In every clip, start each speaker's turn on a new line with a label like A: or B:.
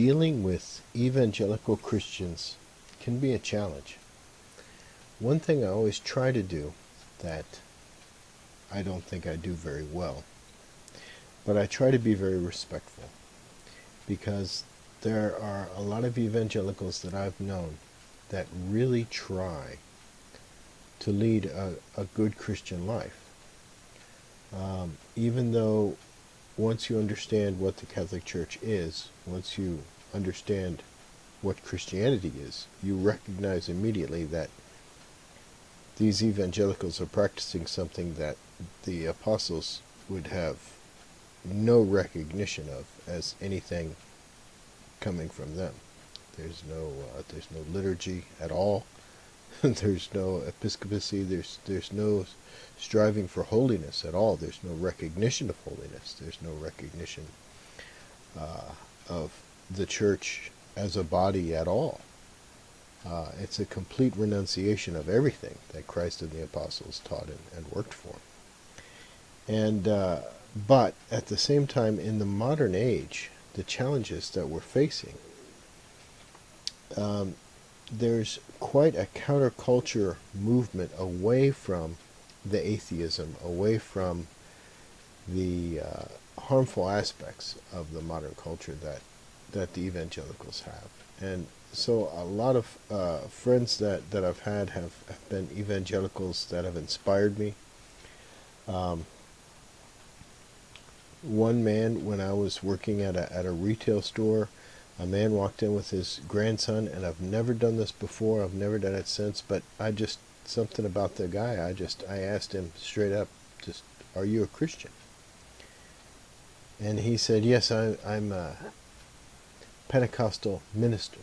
A: dealing with evangelical Christians can be a challenge. One thing I always try to do that I don't think I do very well, but I try to be very respectful, because there are a lot of evangelicals that I've known that really try to lead a good Christian life. Even though once you understand what the Catholic Church is, once you understand what Christianity is, you recognize immediately that these evangelicals are practicing something that the apostles would have no recognition of as anything coming from them. There's no liturgy at all. There's no episcopacy. There's no striving for holiness at all. There's no recognition of holiness. There's no recognition of the church as a body at all. It's a complete renunciation of everything that Christ and the apostles taught and worked for. And but at the same time, in the modern age, the challenges that we're facing, there's quite a counterculture movement away from the atheism, away from the harmful aspects of the modern culture that the evangelicals have. And so a lot of friends that I've had have been evangelicals that have inspired me. One man, when I was working at a retail store, a man walked in with his grandson, and I've never done this before, I've never done it since, but something about the guy, I asked him straight up, are you a Christian? And he said, yes, I'm a Pentecostal minister.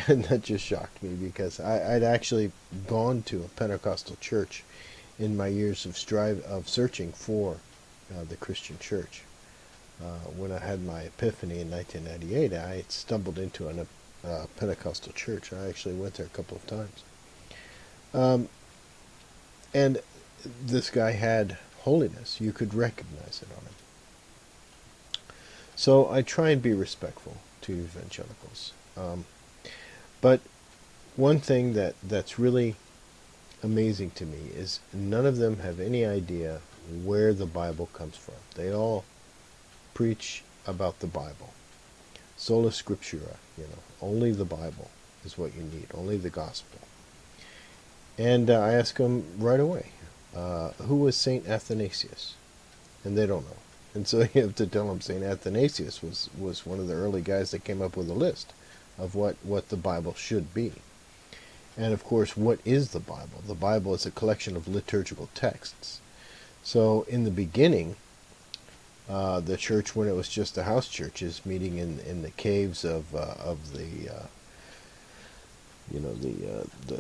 A: And that just shocked me, because I'd actually gone to a Pentecostal church in my years of searching for the Christian church. When I had my epiphany in 1998, I stumbled into a Pentecostal church. I actually went there a couple of times. And this guy had holiness. You could recognize it on him. So I try and be respectful to evangelicals. But one thing that's really amazing to me is none of them have any idea where the Bible comes from. They all preach about the Bible. Sola Scriptura, only the Bible is what you need, only the gospel. And I ask them right away, who was Saint Athanasius? And they don't know. And so you have to tell them Saint Athanasius was one of the early guys that came up with a list of what the Bible should be. And of course, what is the Bible? The Bible is a collection of liturgical texts. So in the beginning, the church, when it was just the house churches, meeting in the caves of the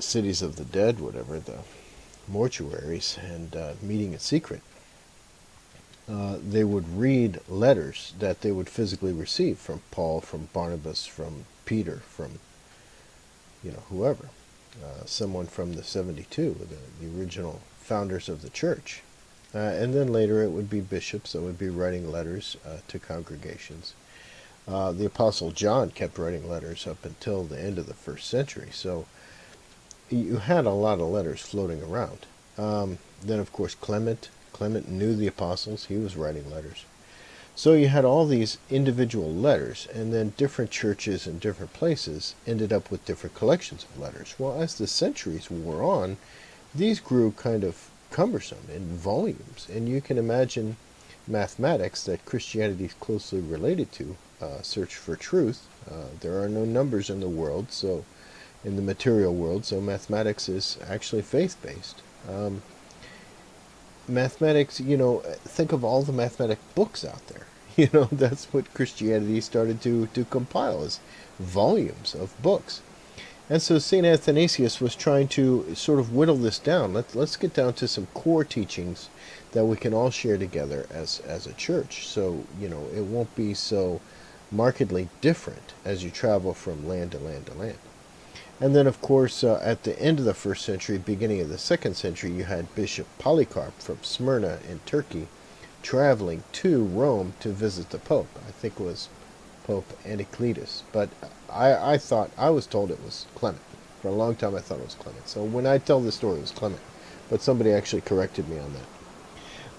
A: cities of the dead, whatever, the mortuaries, and meeting in secret, they would read letters that they would physically receive from Paul, from Barnabas, from Peter, from whoever, someone from the 72, the original founders of the church. And then later it would be bishops that would be writing letters to congregations. The Apostle John kept writing letters up until the end of the first century. So you had a lot of letters floating around. Then, of course, Clement knew the apostles. He was writing letters. So you had all these individual letters, and then different churches in different places ended up with different collections of letters. Well, as the centuries wore on, these grew kind of cumbersome in volumes, and you can imagine mathematics, that Christianity is closely related to, search for truth. There are no numbers in the world, so in the material world, so mathematics is actually faith-based. Mathematics, think of all the mathematic books out there. That's what Christianity started to compile, is volumes of books. And so St. Athanasius was trying to sort of whittle this down. Let's get down to some core teachings that we can all share together as a church. So, it won't be so markedly different as you travel from land to land to land. And then, of course, at the end of the first century, beginning of the second century, you had Bishop Polycarp from Smyrna in Turkey traveling to Rome to visit the Pope. I think it was Pope Anecletus, but I was told it was Clement. For a long time I thought it was Clement. So when I tell this story, it was Clement. But somebody actually corrected me on that.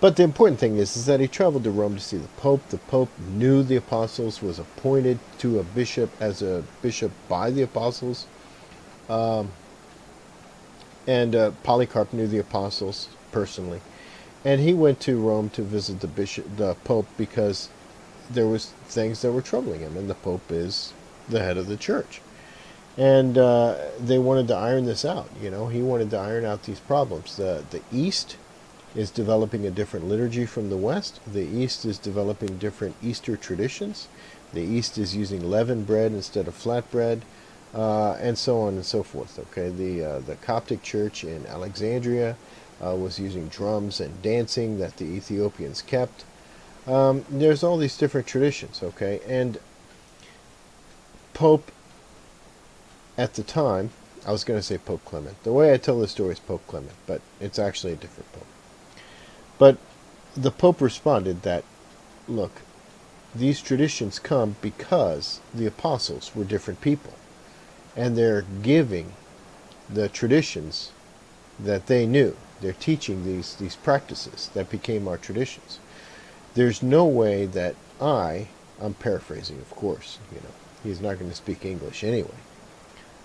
A: But the important thing is that he traveled to Rome to see the Pope. The Pope knew the apostles, was appointed to a bishop as a bishop by the apostles. And Polycarp knew the apostles personally. And he went to Rome to visit the Pope, because there was things that were troubling him, and the Pope is the head of the church. And they wanted to iron this out. He wanted to iron out these problems. The East is developing a different liturgy from the West. The East is developing different Easter traditions. The East is using leavened bread instead of flat bread, and so on and so forth. Okay, the Coptic Church in Alexandria was using drums and dancing that the Ethiopians kept. There's all these different traditions. Okay, and Pope at the time, I was going to say Pope Clement. The way I tell this story is Pope Clement, but it's actually a different Pope. But the Pope responded that, look, these traditions come because the apostles were different people, and they're giving the traditions that they knew. They're teaching these practices that became our traditions. There's no way that I'm paraphrasing, of course, he's not going to speak English anyway.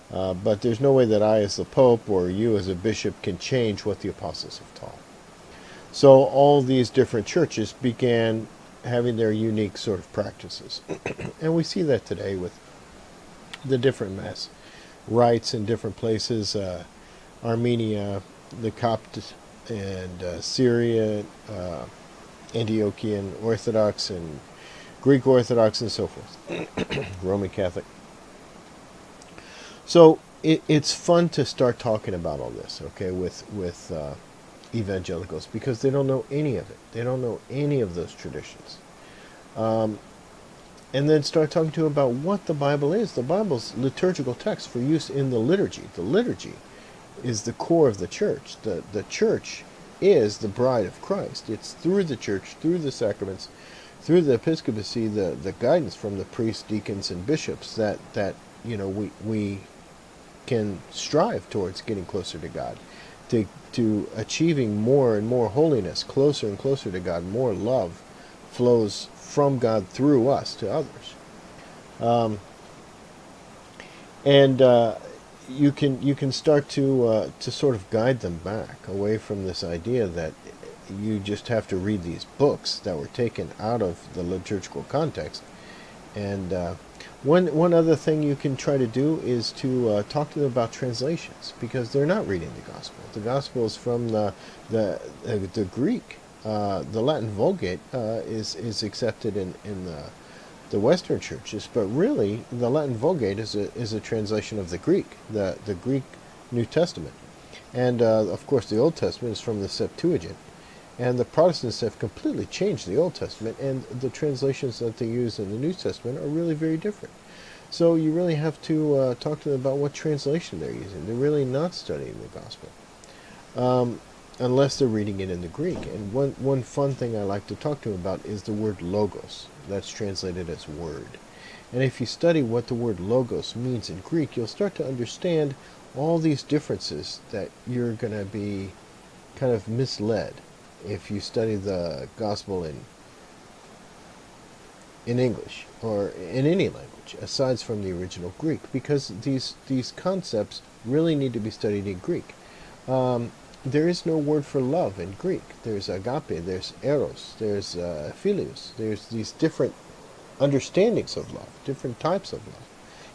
A: But there's no way that I as the Pope or you as a bishop can change what the apostles have taught. So all these different churches began having their unique sort of practices. And we see that today with the different mass rites in different places. Armenia, the Copts, and Syria, Antiochian Orthodox, and Greek Orthodox, and so forth. Roman Catholic. So it's fun to start talking about all this, okay, with evangelicals, because they don't know any of it. They don't know any of those traditions. And then start talking to them about what the Bible is. The Bible's liturgical text for use in the liturgy. The liturgy is the core of the church. The church is the bride of Christ. It's through the church, through the sacraments, through the episcopacy, the guidance from the priests, deacons, and bishops that we can strive towards getting closer to God, to achieving more and more holiness, closer and closer to God. More love flows from God through us to others, and you can start to sort of guide them back away from this idea that you just have to read these books that were taken out of the liturgical context. And one other thing you can try to do is to talk to them about translations, because they're not reading the gospel. The gospel is from the Greek. The Latin Vulgate is accepted in the Western churches, but really the Latin Vulgate is a translation of the Greek, the Greek New Testament, and of course the Old Testament is from the Septuagint. And the Protestants have completely changed the Old Testament, and the translations that they use in the New Testament are really very different. So you really have to talk to them about what translation they're using. They're really not studying the gospel, unless they're reading it in the Greek. And one fun thing I like to talk to them about is the word logos. That's translated as word. And if you study what the word logos means in Greek, you'll start to understand all these differences that you're going to be kind of misled if you study the gospel in English or in any language aside from the original Greek, because these concepts really need to be studied in Greek. There is no word for love in Greek. There's agape, there's eros, there's philios. There's these different understandings of love, different types of love.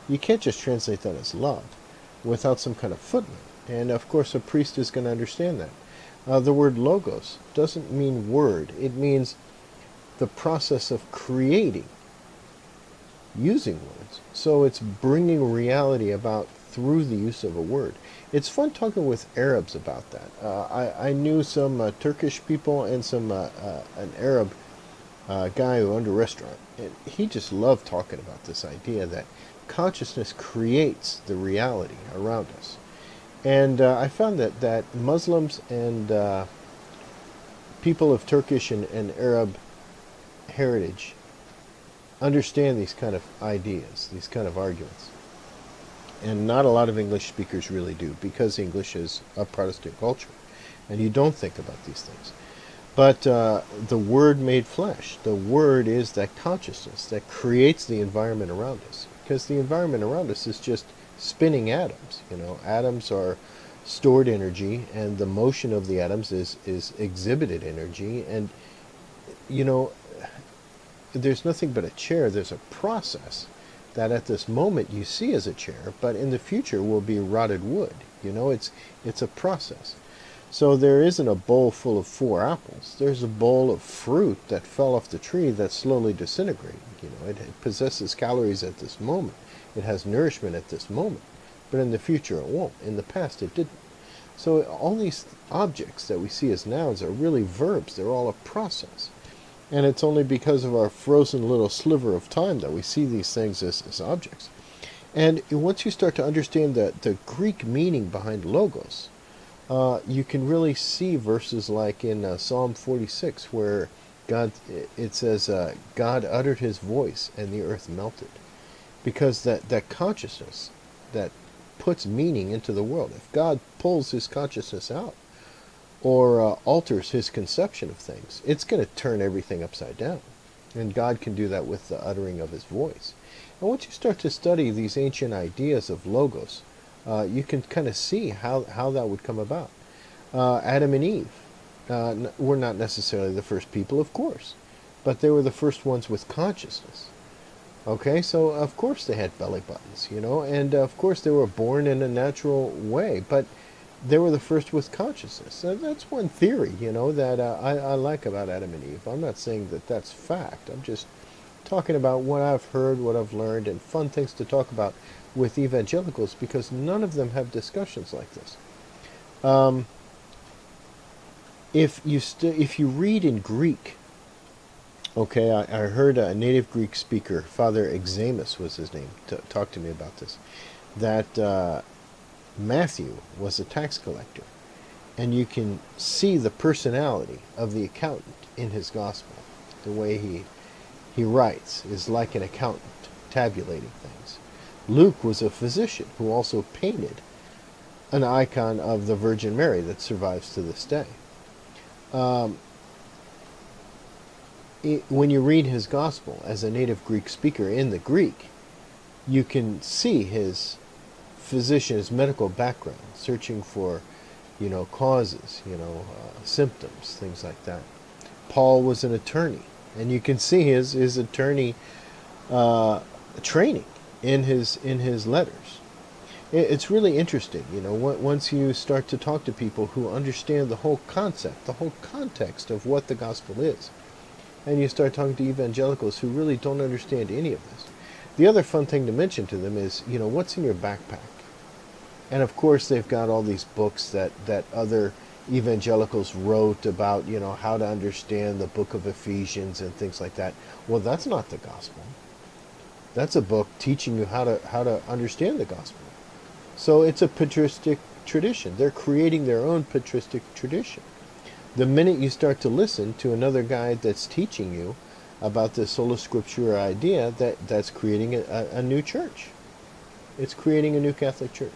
A: You can't just translate that as love without some kind of footnote. And of course a priest is going to understand that. The word logos doesn't mean word. It means the process of creating using words. So it's bringing reality about through the use of a word. It's fun talking with Arabs about that. I knew some Turkish people and some an Arab guy who owned a restaurant. And he just loved talking about this idea that consciousness creates the reality around us. And I found that Muslims and people of Turkish and Arab heritage understand these kind of ideas, these kind of arguments. And not a lot of English speakers really do, because English is a Protestant culture, and you don't think about these things. But the Word made flesh, the Word is that consciousness that creates the environment around us. Because the environment around us is just spinning atoms. Atoms are stored energy, and the motion of the atoms is exhibited energy. And, there's nothing but a chair. There's a process that at this moment you see as a chair, but in the future will be rotted wood. It's a process. So there isn't a bowl full of 4 apples. There's a bowl of fruit that fell off the tree that's slowly disintegrating. It possesses calories at this moment. It has nourishment at this moment. But in the future it won't. In the past it didn't. So all these objects that we see as nouns are really verbs. They're all a process. And it's only because of our frozen little sliver of time that we see these things as objects. And once you start to understand the Greek meaning behind logos, you can really see verses like in Psalm 46 where it says, God uttered his voice and the earth melted. Because that consciousness that puts meaning into the world, if God pulls his consciousness out or alters his conception of things, it's going to turn everything upside down. And God can do that with the uttering of his voice. And once you start to study these ancient ideas of logos, you can kind of see how that would come about. Adam and Eve were not necessarily the first people, of course, but they were the first ones with consciousness. Okay, so of course they had belly buttons, and of course they were born in a natural way, but they were the first with consciousness. That's one theory, that I like about Adam and Eve. I'm not saying that that's fact. I'm just talking about what I've heard, what I've learned, and fun things to talk about with evangelicals, because none of them have discussions like this. If you read in Greek, okay, I heard a native Greek speaker, Father Examus was his name, talk to me about this, that Matthew was a tax collector, and you can see the personality of the accountant in his gospel. The way he writes is like an accountant tabulating things. Luke was a physician who also painted an icon of the Virgin Mary that survives to this day. When you read his gospel as a native Greek speaker in the Greek, you can see his physician, his medical background, searching for, causes, symptoms, things like that. Paul was an attorney, and you can see his attorney training in his letters. It's really interesting, once you start to talk to people who understand the whole concept, the whole context of what the gospel is, and you start talking to evangelicals who really don't understand any of this. The other fun thing to mention to them is, what's in your backpack? And of course they've got all these books that other evangelicals wrote about, how to understand the book of Ephesians and things like that. Well, that's not the gospel. That's a book teaching you how to understand the gospel. So it's a patristic tradition. They're creating their own patristic tradition. The minute you start to listen to another guy that's teaching you about the sola scriptura idea, that's creating a new church. It's creating a new Catholic church.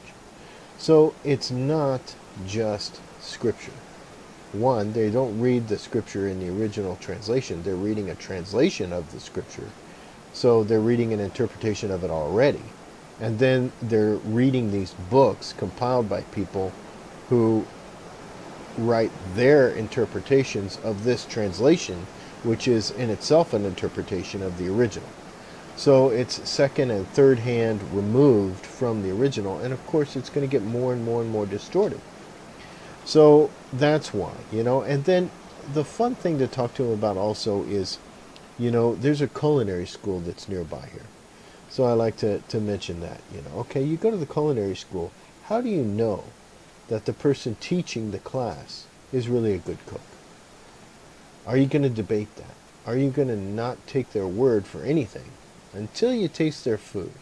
A: So it's not just scripture. One, they don't read the scripture in the original translation. They're reading a translation of the scripture. So they're reading an interpretation of it already. And then they're reading these books compiled by people who write their interpretations of this translation, which is in itself an interpretation of the original. So it's second and third hand removed from the original, and of course it's going to get more and more and more distorted. So that's why, and then the fun thing to talk to them about also is, there's a culinary school that's nearby here. So I like to mention that, okay, you go to the culinary school, how do you know that the person teaching the class is really a good cook? Are you going to debate that? Are you going to not take their word for anything until you taste their food?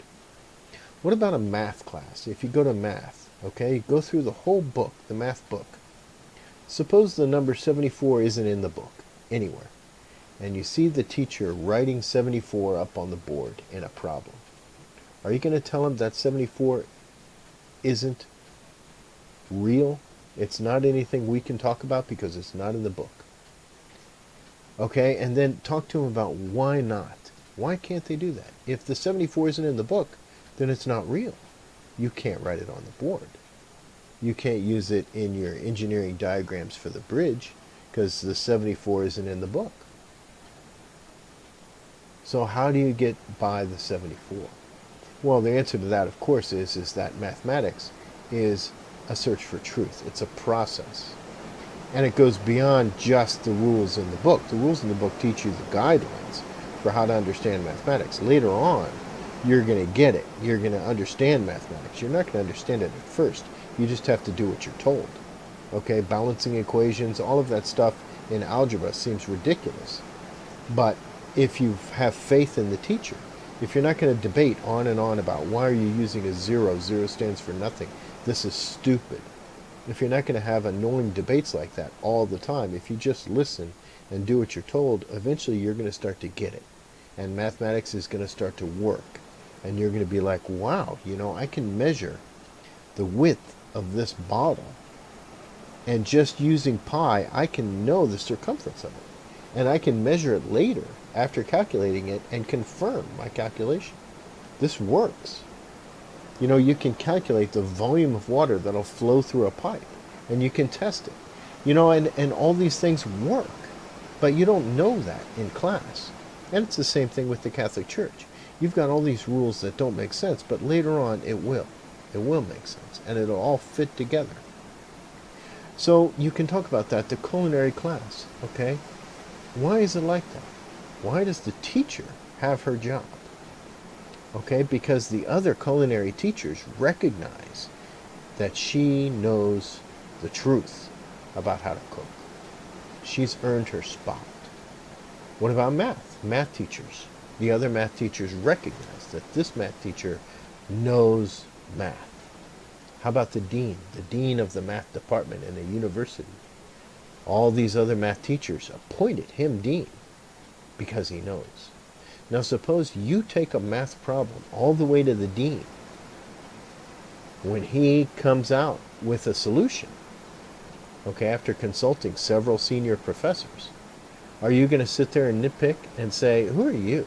A: What about a math class? If you go to math, okay, you go through the whole book, the math book. Suppose the number 74 isn't in the book anywhere. and you see the teacher writing 74 up on the board in a problem, are you going to tell him that 74 isn't real? It's not anything we can talk about because it's not in the book. Okay, and then talk to him about why not. Why can't they do that? If the 74 isn't in the book, then it's not real. You can't write it on the board. You can't use it in your engineering diagrams for the bridge because the 74 isn't in the book. So how do you get by the 74? Well, the answer to that, of course, is that mathematics is a search for truth. It's a process. And it goes beyond just the rules in the book. The rules in the book teach you the guidelines for how to understand mathematics. Later on, you're going to get it. You're going to understand mathematics. You're not going to understand it at first. You just have to do what you're told. Okay, balancing equations, all of that stuff in algebra seems ridiculous. But if you have faith in the teacher, if you're not going to debate on and on about why are you using a zero, zero stands for nothing, this is stupid. If you're not going to have annoying debates like that all the time, if you just listen and do what you're told, eventually you're going to start to get it. And mathematics is going to start to work. And you're going to be like, wow, I can measure the width of this bottle. And just using pi, I can know the circumference of it. And I can measure it later after calculating it and confirm my calculation. This works. You can calculate the volume of water that'll flow through a pipe, and you can test it. And all these things work, but you don't know that in class. And it's the same thing with the Catholic Church. You've got all these rules that don't make sense, but later on it will. It will make sense, and it'll all fit together. So you can talk about that, the culinary class, okay? Why is it like that? Why does the teacher have her job? Okay, because the other culinary teachers recognize that she knows the truth about how to cook. She's earned her spot. What about math? Math teachers. The other math teachers recognize that this math teacher knows math. How about the dean of the math department in a university? All these other math teachers appointed him dean because he knows. Now suppose you take a math problem all the way to the dean. When he comes out with a solution, okay, after consulting several senior professors, are you going to sit there and nitpick and say, who are you?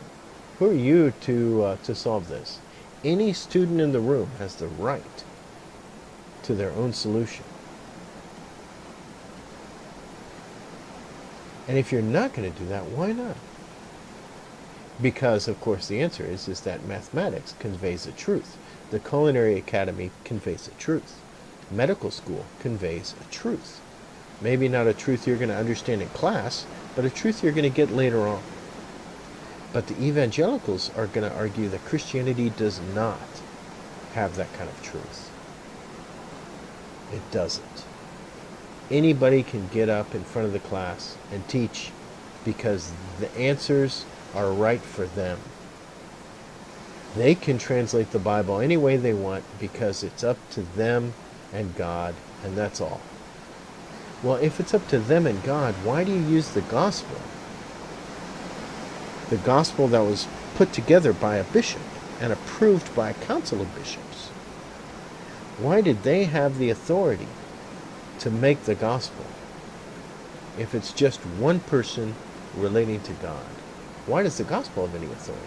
A: Who are you to solve this? Any student in the room has the right to their own solution. And if you're not going to do that, why not? Because, of course, the answer is that mathematics conveys a truth. The Culinary Academy conveys a truth. Medical school conveys a truth. Maybe not a truth you're going to understand in class, but a truth you're going to get later on. But the Evangelicals are going to argue that Christianity does not have that kind of truth. It doesn't. Anybody can get up in front of the class and teach because the answers are right for them. They can translate the Bible any way they want because it's up to them and God, and that's all. Well, if it's up to them and God, why do you use the gospel? The gospel that was put together by a bishop and approved by a council of bishops. Why did they have the authority to make the gospel if it's just one person relating to God? Why does the gospel have any authority?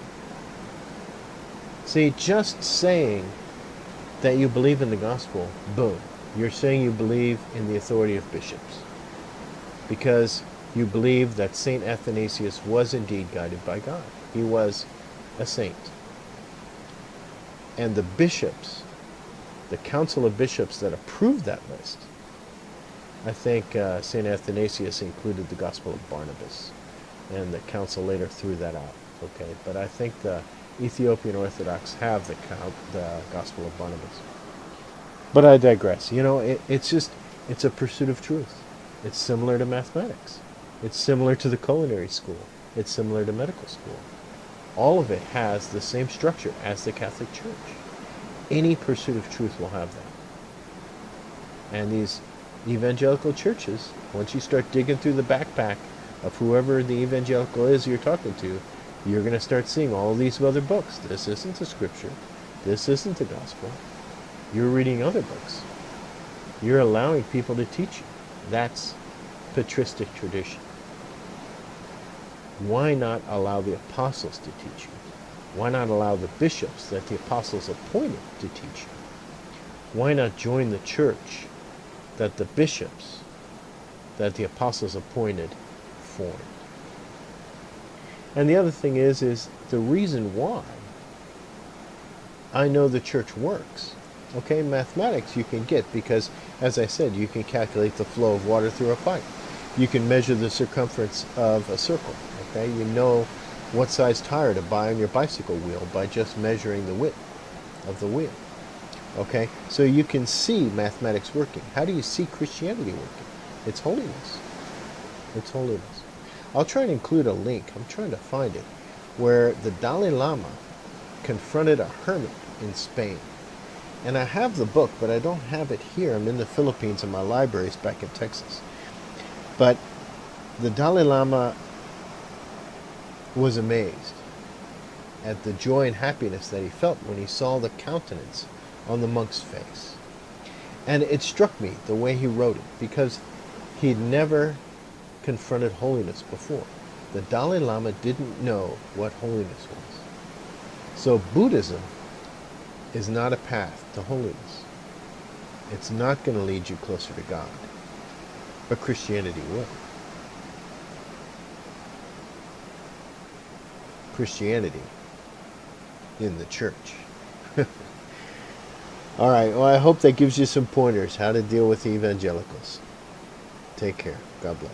A: See, just saying that you believe in the gospel, boom, you're saying you believe in the authority of bishops. Because you believe that St. Athanasius was indeed guided by God. He was a saint. And the bishops, the council of bishops that approved that list, I think St. Athanasius included the Gospel of Barnabas. And the council later threw that out. Okay, but I think the Ethiopian Orthodox have the Gospel of Barnabas. But I digress. It's a pursuit of truth. It's similar to mathematics. It's similar to the culinary school. It's similar to medical school. All of it has the same structure as the Catholic Church. Any pursuit of truth will have that. And these evangelical churches, once you start digging through the backpack of whoever the evangelical is you're talking to, you're going to start seeing all these other books. This isn't the scripture. This isn't the gospel. You're reading other books. You're allowing people to teach you. That's patristic tradition. Why not allow the apostles to teach you? Why not allow the bishops that the apostles appointed to teach you? Why not join the church that the bishops that the apostles appointed formed? And the other thing is the reason why I know the church works. Okay, mathematics you can get because, as I said, you can calculate the flow of water through a pipe. You can measure the circumference of a circle. Okay, you know what size tire to buy on your bicycle wheel by just measuring the width of the wheel. Okay, so you can see mathematics working. How do you see Christianity working? It's holiness. It's holiness. I'll try and include a link, I'm trying to find it, where the Dalai Lama confronted a hermit in Spain. And I have the book, but I don't have it here. I'm in the Philippines and my library's back in Texas. But the Dalai Lama was amazed at the joy and happiness that he felt when he saw the countenance on the monk's face. And it struck me the way he wrote it, because he'd never confronted holiness before. The Dalai Lama didn't know what holiness was. So Buddhism is not a path to holiness. It's not going to lead you closer to God. But Christianity will. Christianity in the church. All right, well, I hope that gives you some pointers how to deal with the evangelicals. Take care. God bless.